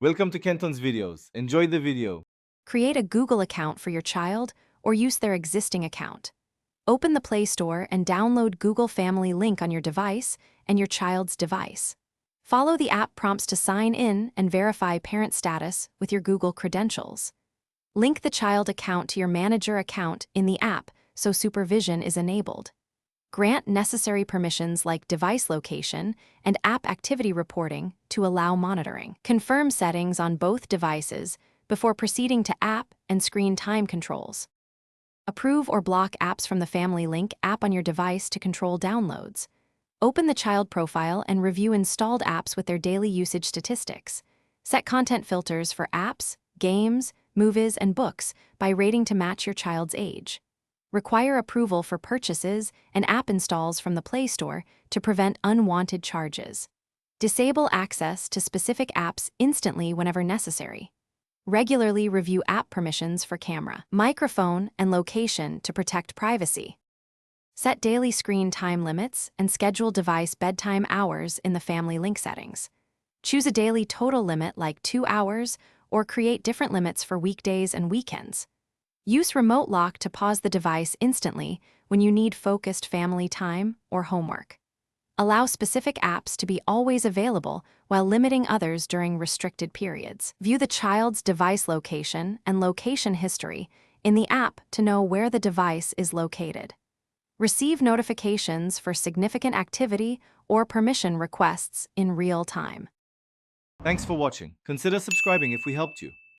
Welcome to Kenton's videos. Enjoy the video. Create a Google account for your child or use their existing account. Open the Play Store and download Google Family link on your device and your child's device. Follow the app prompts to sign in and verify parent status with your Google credentials. Link the child account to your manager account in the app so supervision is enabled. Grant necessary permissions like device location and app activity reporting to allow monitoring. Confirm settings on both devices before proceeding to app and screen time controls. Approve or block apps from the Family Link app on your device to control downloads. Open the child profile and review installed apps with their daily usage statistics. Set content filters for apps, games, movies, and books by rating to match your child's age. Require approval for purchases and app installs from the Play Store to prevent unwanted charges. Disable access to specific apps instantly whenever necessary. Regularly review app permissions for camera, microphone, and location to protect privacy. Set daily screen time limits and schedule device bedtime hours in the Family Link settings. Choose a daily total limit like 2 hours or create different limits for weekdays and weekends. Use remote lock to pause the device instantly when you need focused family time or homework. Allow specific apps to be always available while limiting others during restricted periods. View the child's device location and location history in the app to know where the device is located. Receive notifications for significant activity or permission requests in real time. Thanks for watching. Consider subscribing if we helped you.